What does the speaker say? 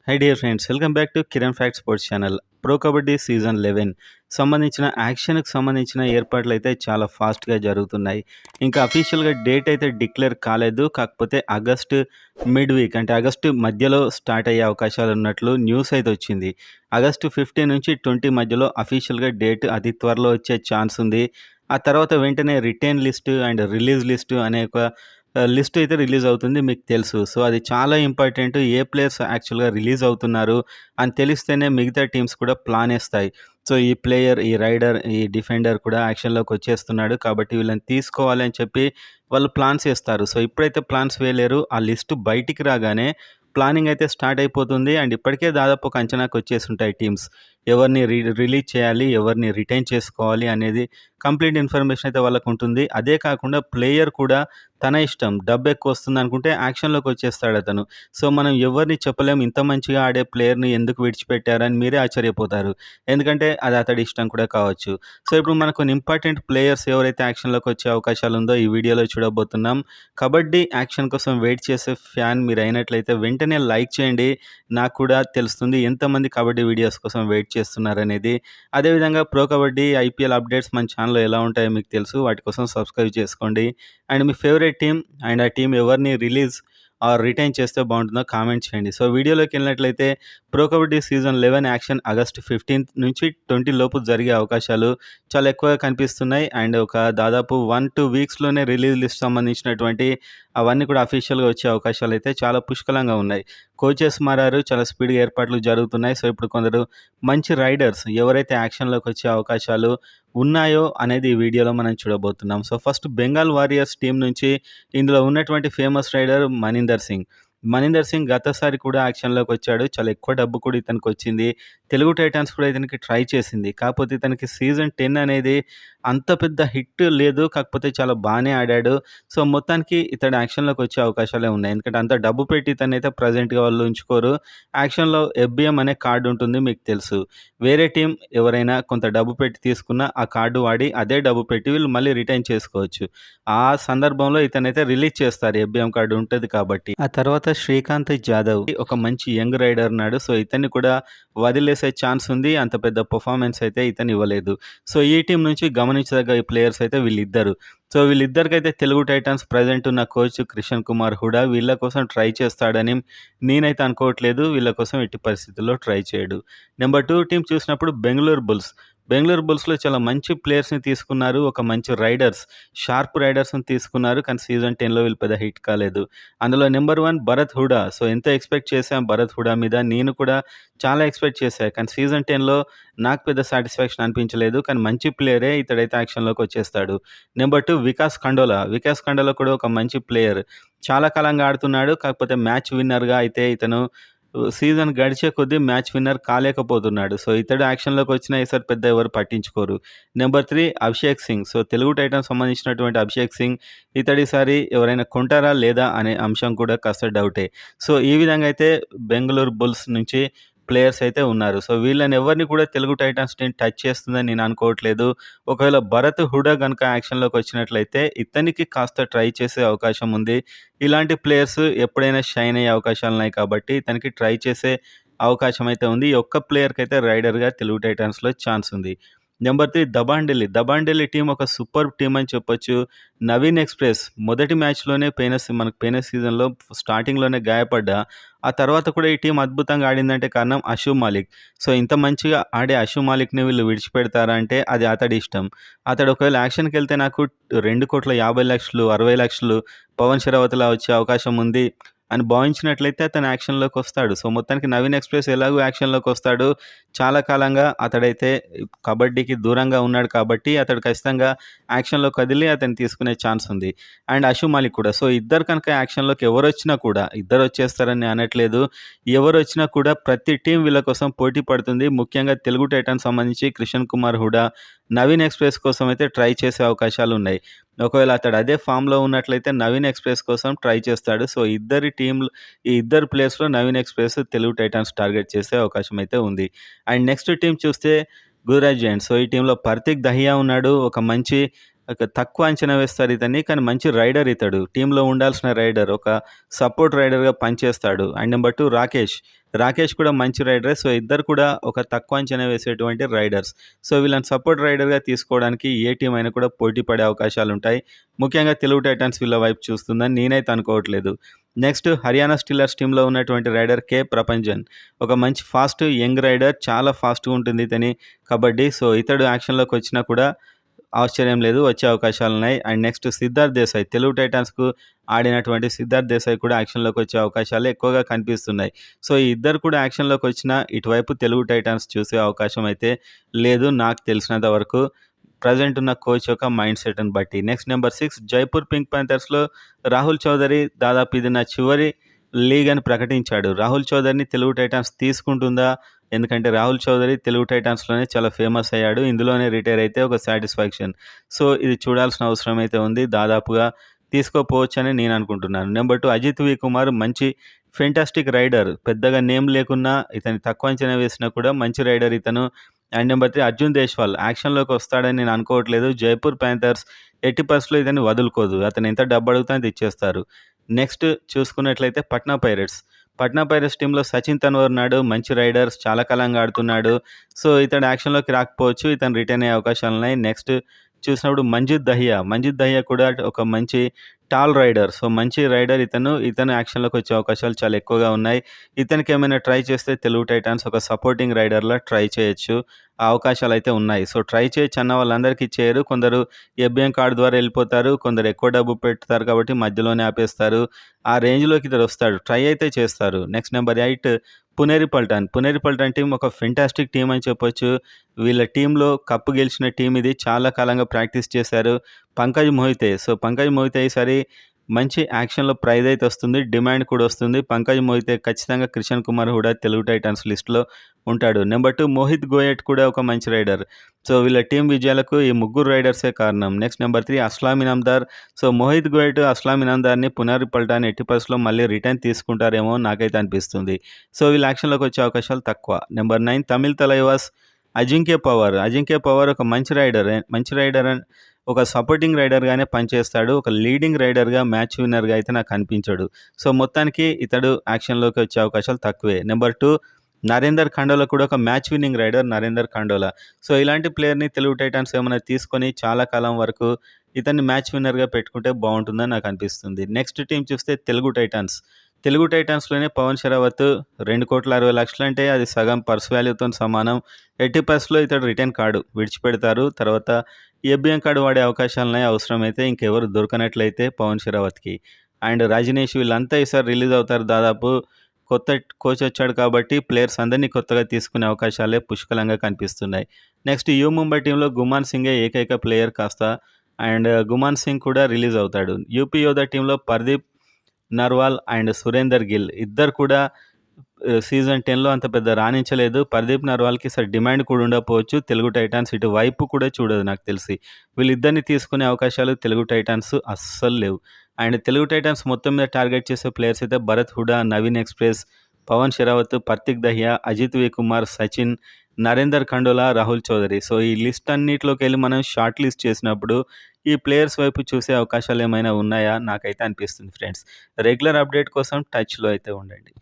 High dear friends, welcome back to Kiran fact sports channel. Pro kabaddi season 11 సంబంధించిన యాక్షన్కి సంబంధించిన ఏర్పాట్లు అయితే చాలా ఫాస్ట్గా జరుగుతున్నాయి. ఇంకా అఫీషియల్గా డేట్ అయితే డిక్లేర్ కాలేదు. కాకపోతే ఆగస్టు మిడ్ వీక్ అంటే ఆగస్టు మధ్యలో స్టార్ట్ అయ్యే అవకాశాలు ఉన్నట్లు న్యూస్ అయితే వచ్చింది. ఆగస్టు 15 నుంచి 20 మధ్యలో అఫీషియల్గా డేట్ అతి త్వరలో వచ్చే ఛాన్స్ ఉంది. ఆ తర్వాత వెంటనే retain list and release list అనే ఒక లిస్ట్ అయితే రిలీజ్ అవుతుంది, మీకు తెలుసు. సో అది చాలా ఇంపార్టెంట్. ఏ ప్లేయర్స్ యాక్చువల్గా రిలీజ్ అవుతున్నారు అని తెలిస్తేనే మిగతా టీమ్స్ కూడా ప్లాన్ వేస్తాయి. సో ఈ ప్లేయర్, ఈ రైడర్, ఈ డిఫెండర్ కూడా యాక్షన్లోకి వచ్చేస్తున్నాడు కాబట్టి వీళ్ళని తీసుకోవాలి అని చెప్పి వాళ్ళు ప్లాన్స్ వేస్తారు. సో ఇప్పుడైతే ప్లాన్స్ వేయలేరు. ఆ లిస్ట్ బయటికి రాగానే ప్లానింగ్ అయితే స్టార్ట్ అయిపోతుంది. అండ్ ఇప్పటికే దాదాపు ఒక అంచనాకు వచ్చేసి ఉంటాయి టీమ్స్. ఎవరిని రిలీజ్ చేయాలి, ఎవరిని రిటైన్ చేసుకోవాలి అనేది కంప్లీట్ ఇన్ఫర్మేషన్ అయితే వాళ్ళకు ఉంటుంది. అదే కాకుండా ప్లేయర్ కూడా తన ఇష్టం, డబ్బు ఎక్కువ వస్తుంది అనుకుంటే యాక్షన్లోకి వచ్చేస్తాడు అతను. సో మనం ఎవరిని చెప్పలేము, ఇంత మంచిగా ఆడే ప్లేయర్ని ఎందుకు విడిచిపెట్టారని మీరే ఆశ్చర్యపోతారు. ఎందుకంటే అది అతడి ఇష్టం కూడా కావచ్చు. సో ఇప్పుడు మనకు కొన్ని ఇంపార్టెంట్ ప్లేయర్స్ ఎవరైతే యాక్షన్లోకి వచ్చే అవకాశాలు ఉందో ఈ వీడియోలో చూడబోతున్నాం. కబడ్డీ యాక్షన్ కోసం వెయిట్ చేసే ఫ్యాన్ మీరు అయినట్లయితే వెంటనే లైక్ చేయండి. నాకు కూడా తెలుస్తుంది ఎంతమంది కబడ్డీ వీడియోస్ కోసం వెయిట్ చేస్తున్నారనేది. అదేవిధంగా ప్రో కబడ్డీ, ఐపీఎల్ అప్డేట్స్ మన ఛానల్లో ఎలా ఉంటాయో మీకు తెలుసు. వాటి కోసం సబ్స్క్రైబ్ చేసుకోండి. And me favourite team and ఆ టీం ఎవరిని రిలీజ్ ఆర్ రిటైన్ చేస్తే బాగుంటుందో కామెంట్ చేయండి. సో వీడియోలోకి వెళ్ళినట్లయితే pro kabaddi season 11 action August 15 నుంచి 20 లోపు జరిగే అవకాశాలు చాలా ఎక్కువగా కనిపిస్తున్నాయి. అండ్ ఒక దాదాపు 1-2 వీక్స్లోనే రిలీజ్ లిస్ట్ సంబంధించినటువంటి అవన్నీ కూడా అఫీషియల్గా వచ్చే అవకాశాలు అయితే చాలా పుష్కలంగా ఉన్నాయి. కోచెస్ మారారు, చాలా స్పీడ్గా ఏర్పాట్లు జరుగుతున్నాయి. సో ఇప్పుడు కొందరు మంచి రైడర్స్ ఎవరైతే యాక్షన్లోకి వచ్చే అవకాశాలు ఉన్నాయో అనేది ఈ వీడియోలో మనం చూడబోతున్నాం. So first Bengal warriors team నుంచి ఇందులో ఉన్నటువంటి ఫేమస్ రైడర్ మణీందర్ సింగ్ గతసారి కూడా యాక్షన్లోకి వచ్చాడు. చాలా ఎక్కువ డబ్బు కూడా ఇతనికి వచ్చింది. తెలుగు టైటాన్స్ కూడా ఇతనికి ట్రై చేసింది. కాకపోతే ఇతనికి సీజన్ 10 అనేది అంత పెద్ద హిట్ లేదు. కాకపోతే చాలా బాగానే ఆడాడు. సో మొత్తానికి ఇతడు యాక్షన్లోకి వచ్చే అవకాశాలే ఉన్నాయి. ఎందుకంటే అంత డబ్బు పెట్టి ఇతనైతే ప్రజెంట్గా వాళ్ళు ఉంచుకోరు. యాక్షన్లో ఎఫ్బిఎం అనే కార్డు ఉంటుంది, మీకు తెలుసు. వేరే టీం ఎవరైనా కొంత డబ్బు పెట్టి తీసుకున్న ఆ కార్డు వాడి అదే డబ్బు పెట్టి వీళ్ళు మళ్ళీ రిటైన్ చేసుకోవచ్చు. ఆ సందర్భంలో ఇతనైతే రిలీజ్ చేస్తారు, ఎఫ్బిఎం కార్డు ఉంటుంది కాబట్టి. ఆ తర్వాత శ్రీకాంత్ జాదవ్ ఒక మంచి యంగ్ రైడర్ ఉన్నాడు. సో ఇతన్ని కూడా వదిలేసే ఛాన్స్ ఉంది. అంత పెద్ద పర్ఫార్మెన్స్ అయితే ఇతను ఇవ్వలేదు. సో ఈ టీం నుంచి గమనించదగ్గ ఈ ప్లేయర్స్ అయితే వీళ్ళిద్దరు. సో వీళ్ళిద్దరికైతే తెలుగు టైటాన్స్ ప్రజెంట్ ఉన్న కోచ్ కిషన్ కుమార్ హుడా వీళ్ళ కోసం ట్రై చేస్తాడని నేనైతే అనుకోవట్లేదు. వీళ్ళ కోసం ఎట్టి పరిస్థితుల్లో ట్రై చేయడు. నెంబర్ 2 టీం చూసినప్పుడు బెంగళూరు బుల్స్లో చాలా మంచి ప్లేయర్స్ని తీసుకున్నారు. ఒక మంచి రైడర్స్, షార్ప్ రైడర్స్ని తీసుకున్నారు. కానీ సీజన్ 10లో వీళ్ళు పెద్ద హిట్ కాలేదు. అందులో నెంబర్ 1 భరత్ హుడా. సో ఎంత ఎక్స్పెక్ట్ చేశాం భరత్ హుడా మీద, నేను కూడా చాలా ఎక్స్పెక్ట్ చేశాను. కానీ సీజన్ 10లో నాకు పెద్ద సాటిస్ఫాక్షన్ అనిపించలేదు. కానీ మంచి ప్లేయరే, ఇతడైతే యాక్షన్లోకి వచ్చేస్తాడు. నెంబర్ 2 వికాస్ ఖండోలా కూడా ఒక మంచి ప్లేయర్. చాలా కాలంగా ఆడుతున్నాడు. కాకపోతే మ్యాచ్ విన్నర్గా అయితే ఇతను సీజన్ గడిచే కొద్దీ మ్యాచ్ విన్నర్ కాలేకపోతున్నాడు. సో ఇతడు యాక్షన్లోకి వచ్చినా ఈసారి పెద్ద ఎవరు పట్టించుకోరు. Number 3 Abhishek Singh. So Telugu Titans సంబంధించినటువంటి అభిషేక్ సింగ్ ఇతడిసారి ఎవరైనా కొంటారా లేదా అనే అంశం కూడా కాస్త డౌటే. సో ఈ విధంగా అయితే బెంగళూరు బుల్స్ నుంచి ప్లేయర్స్ అయితే ఉన్నారు. సో వీళ్ళని ఎవరిని కూడా తెలుగు టైటాన్స్ టీం టచ్ చేస్తుందని నేను అనుకోవట్లేదు. ఒకవేళ భరత్ హుడా కనుక యాక్షన్లోకి వచ్చినట్లయితే ఇతనికి కాస్త ట్రై చేసే అవకాశం ఉంది. ఇలాంటి ప్లేయర్స్ ఎప్పుడైనా షైన్ అయ్యే అవకాశాలు ఉన్నాయి కాబట్టి ఇతనికి ట్రై చేసే అవకాశం అయితే ఉంది. ఈ ఒక్క ప్లేయర్కి అయితే రైడర్గా తెలుగు టైటాన్స్లో ఛాన్స్ ఉంది. నెంబర్ 3 దబాండెల్లి టీం ఒక సూపర్ టీం అని చెప్పొచ్చు. నవీన్ ఎక్స్ప్రెస్ మొదటి మ్యాచ్లోనే మనకు పోయిన సీజన్లో స్టార్టింగ్లోనే గాయపడ్డా ఆ తర్వాత కూడా ఈ టీం అద్భుతంగా ఆడిందంటే కారణం అషు మాలిక్. సో ఇంత మంచిగా ఆడే అషు మాలిక్ని వీళ్ళు విడిచిపెడతారా అంటే అది అతడి ఇష్టం. అతడు ఒకవేళ యాక్షన్కి వెళ్తే నాకు 2,50,00,000 60,00,000 పవన్ షరావత్లా వచ్చే అవకాశం ఉంది అని భావించినట్లయితే అతను యాక్షన్లోకి వస్తాడు. సో మొత్తానికి నవీన్ ఎక్స్ప్రెస్ ఎలాగో యాక్షన్లోకి వస్తాడు. చాలా కాలంగా అతడైతే కబడ్డీకి దూరంగా ఉన్నాడు కాబట్టి అతడు ఖచ్చితంగా యాక్షన్లో కదిలి అతను తీసుకునే ఛాన్స్ ఉంది. అండ్ అషు మాలిక్ కూడా. సో ఇద్దరు కనుక యాక్షన్లోకి ఎవరు వచ్చినా కూడా, ఇద్దరు వచ్చేస్తారని అనట్లేదు, ఎవరు వచ్చినా కూడా ప్రతి టీం వీళ్ళ కోసం పోటీ పడుతుంది. ముఖ్యంగా తెలుగు టైటాన్స్ సంబంధించి కిషన్ కుమార్ హుడా నవీన్ ఎక్స్ప్రెస్ కోసం అయితే ట్రై చేసే అవకాశాలు ఉన్నాయి. ఒకవేళ అతడు అదే ఫామ్లో ఉన్నట్లయితే నవీన్ ఎక్స్ప్రెస్ కోసం ట్రై చేస్తాడు. సో ఈ ఇద్దరు ప్లేయర్స్లో Naveen express Telugu Titans target చేసే అవకాశం అయితే ఉంది. అండ్ నెక్స్ట్ టీం చూస్తే గుజరాత్ జైంట్స్. సో ఈ టీంలో పర్తిక్ దహియా ఉన్నాడు. ఒక తక్కువ అంచనా వేస్తారు ఇతన్ని, కానీ మంచి రైడర్ ఇతడు. టీంలో ఉండాల్సిన రైడర్, ఒక సపోర్ట్ రైడర్గా పనిచేస్తాడు. And number 2 Rakesh. రాకేష్ కూడా మంచి రైడరే. సో, ఇద్దరు కూడా ఒక తక్కువ అంచనా వేసేటువంటి రైడర్స్. సో, వీళ్ళని సపోర్ట్ రైడర్‌గా తీసుకోవడానికి ఏ టీమ్ అయినా కూడా పోటీ పడే అవకాశాలుంటాయి. ముఖ్యంగా తెలుగు టైటాన్స్ వీళ్ళ వైపు చూస్తుందని నేనైతే అనుకోవట్లేదు. నెక్స్ట్ హర్యానా స్టిల్లర్స్ టీమ్‌లో ఉన్నటువంటి రైడర్ కే ప్రపంజన్. ఒక మంచి ఫాస్ట్ యంగ్ రైడర్. చాలా ఫాస్ట్‌గా ఉంటుంది ఇతని కబడ్డీ. సో, ఇతడు యాక్షన్‌లోకొచ్చినా కూడా ఆశ్చర్యం లేదు. వచ్చే అవకాశాలున్నాయి. And next Siddharth Desai. తెలుగు టైటాన్స్‌కు ఆడినటువంటి సిద్ధార్థ్ దేశాయ్ కూడా యాక్షన్‌లోకి వచ్చే అవకాశాలు ఎక్కువగా కనిపిస్తున్నాయి. సో, ఈ ఇద్దరు కూడా యాక్షన్‌లోకొచ్చినా ఇటువైపు తెలుగు టైటాన్స్ చూసే అవకాశం అయితే లేదు నాకు తెలిసినంత వరకు. ప్రెజెంట్ ఉన్న కోచ్ యొక్క మైండ్ సెట్‌ని బట్టి. నెక్స్ట్ నెంబర్ 6 జైపూర్ పింక్ పాంథర్స్‌లో రాహుల్ చౌదరి దాదాపు ఇది నా చివరి లీగ్ అని ప్రకటించాడు. రాహుల్ చౌదరిని తెలుగు టైటాన్స్ తీసుకుంటుందా? ఎందుకంటే రాహుల్ చౌదరి తెలుగు టైటాన్స్‌లోనే చాలా ఫేమస్ అయ్యాడు. ఇందులోనే రిటైర్ అయితే ఒక సాటిస్ఫాక్షన్. సో, ఇది చూడాల్సిన అవసరం అయితే ఉంది. దాదాపుగా తీసుకోపోవచ్చని నేను అనుకుంటున్నాను. నెంబర్ 2 అజిత్ వి కుమార్ మంచి ఫెంటాస్టిక్ రైడర్. పెద్దగా నేమ్ లేకున్నా ఇతన్ని తక్కువ అంచనా వేసినా కూడా మంచి రైడర్ ఇతను. అండ్ నెంబర్ 3 అర్జున్ దేశ్వాల్ యాక్షన్‌లోకి వస్తాడని నేను అనుకోవట్లేదు. జైపూర్ పాంథర్స్ ఎట్టి పరిస్థితిలో ఇతన్ని వదులుకోదు. అతను ఎంత డబ్బు అడిగితే అంత ఇచ్చేస్తారు. నెక్స్ట్ చూసుకున్నట్లయితే పట్నా పైరేట్స్. పట్నా పైరేట్స్ టీంలో సచిన్ తన్వర్ ఉన్నాడు. మంచి రైడర్. చాలా కాలంగా ఆడుతున్నాడు. సో, ఇతడు యాక్షన్‌లోకి రాకపోవచ్చు. ఇతను రిటైన్ అయ్యే అవకాశాలున్నాయి. నెక్స్ట్ చూసినప్పుడు మంజిత్ దహియా. మంజిత్ దహియా కూడా ఒక మంచి టాల్ రైడర్. సో, మంచి రైడర్ ఇతను. ఇతను యాక్షన్‌లోకి వచ్చే అవకాశాలు చాలా ఎక్కువగా ఉన్నాయి. ఇతనికి ఏమైనా ట్రై చేస్తే తెలుగు టైటాన్స్ ఒక సపోర్టింగ్ రైడర్‌లా ట్రై చేయొచ్చు. ఆ అవకాశాలైతే ఉన్నాయి. సో, ట్రై చేయొచ్చు అన్న వాళ్ళందరికీ చేయరు. కొందరు ఎఫ్‌బిఎన్ కార్డ్ ద్వారా వెళ్ళిపోతారు. కొందరు ఎక్కువ డబ్బు పెడతారు కాబట్టి మధ్యలోనే ఆపేస్తారు. ఆ రేంజ్‌లోకి ఇతడు వస్తాడు. ట్రై అయితే చేస్తారు. Next number 8 Puneri Paltan. Puneri Paltan team ఒక ఫెంటాస్టిక్ టీమ్ అని చెప్పొచ్చు. వీళ్ళ టీమ్‌లో కప్ గెలిచిన టీమ్ ఇది. చాలా కాలంగా ప్రాక్టీస్ చేశారు. పంకజ్ మోహితే. సో, పంకజ్ మోహితే ఈసారి మంచి యాక్షన్‌లో ప్రైజ్ అయితే వస్తుంది. డిమాండ్ కూడా వస్తుంది. పంకజ్ మోహితే ఖచ్చితంగా కిషన్ కుమార్ హుడా తెలుగు టైటాన్స్ లిస్ట్‌లో ఉంటాడు. నెంబర్ 2 మోహిత్ గోయట్ కూడా ఒక మంచి రైడర్. సో, వీళ్ళ టీమ్ విజయాలకు ఈ ముగ్గురు రైడర్సే కారణం. Next number 3 Aslam Inamdar. So, Mohit Goyat, Aslam ఇనామ్దార్‌ని పునేరి పల్టాన్ ఎట్టి పరిస్థితిలో మళ్ళీ రిటర్న్ తీసుకుంటారేమో నాకైతే అనిపిస్తుంది. సో, వీళ్ళు యాక్షన్‌లోకి వచ్చే అవకాశాలు తక్కువ. నెంబర్ 9 తమిళ్ తలైవాస్ అజింక్య పవార్. అజింక్య పవార్ ఒక మంచి రైడర్. మంచి రైడర్ ఒక సపోర్టింగ్ రైడర్‌గానే పనిచేస్తాడు. ఒక లీడింగ్ రైడర్‌గా, మ్యాచ్ విన్నర్‌గా అయితే నాకు కనిపించడు. సో, మొత్తానికి ఇతడు యాక్షన్‌లోకి వచ్చే అవకాశాలు తక్కువే. నెంబర్ 2 నరేందర్ ఖండోలా కూడా ఒక match winning raider Narender Khandola. So, ఇలాంటి ప్లేయర్‌ని తెలుగు టైటాన్స్ ఏమైనా తీసుకొని చాలా కాలం వరకు ఇతన్ని మ్యాచ్ విన్నర్‌గా పెట్టుకుంటే బావుంటుందని నాకు అనిపిస్తుంది. నెక్స్ట్ టీమ్ చూస్తే తెలుగు టైటాన్స్. తెలుగు టైటాన్స్‌లోనే పవన్ షరావత్ 2,60,00,000 అంటే అది సగం పర్స్ వాల్యూతోని సమానం. ఎట్టి పరిస్థితిలో ఇతడు రిటర్న్ కాడు. విడిచిపెడతారు. తర్వాత ఏబిఎన్ కార్డ్ వాడే అవకాశాలున్నాయి అవసరమైతే. ఇంకెవరు దొరకనట్లయితే పవన్ షరావత్‌కి. అండ్ రజనీష్ వీళ్ళంతా ఈసారి రిలీజ్ అవుతారు దాదాపు. కొత్త కోచ్ వచ్చాడు కాబట్టి ప్లేయర్స్ అందరినీ కొత్తగా తీసుకునే అవకాశాలే పుష్కలంగా కనిపిస్తున్నాయి. నెక్స్ట్ యూ ముంబై టీంలో గుమాన్ సింగే ఏకైక ప్లేయర్ కాస్త. అండ్ గుమాన్ సింగ్ కూడా రిలీజ్ అవుతాడు. యూపీ యోధా టీంలో పర్దీప్ నర్వాల్ అండ్ సురేందర్ గిల్ ఇద్దరు కూడా సీజన్ 10లో అంత పెద్ద రాణించలేదు. పర్దీప్ నర్వాల్‌కి ఈసారి డిమాండ్ కూడా ఉండకపోవచ్చు. తెలుగు టైటాన్స్ ఇటు వైపు కూడా చూడదు నాకు తెలిసి. వీళ్ళిద్దరిని తీసుకునే అవకాశాలు తెలుగు టైటాన్స్ అస్సలు లేవు. అండ్ తెలుగు టైటాన్స్ మొత్తం మీద టార్గెట్ చేసే ప్లేయర్స్ అయితే భరత్ హుడా, నవీన్ ఎక్స్‌ప్రెస్, పవన్ షెరావత్, పర్తిక్ దహియా, అజిత్ వి కుమార్, సచిన్, నరేందర్ ఖండోలా, రాహుల్ చౌదరి. సో, ఈ లిస్ట్ అన్నిట్లోకెళ్ళి మనం షార్ట్ లిస్ట్ చేసినప్పుడు ఈ ప్లేయర్స్ వైపు చూసే అవకాశాలు ఏమైనా ఉన్నాయా? నాకైతే అనిపిస్తుంది ఫ్రెండ్స్. రెగ్యులర్ అప్డేట్ కోసం టచ్‌లో అయితే ఉండండి.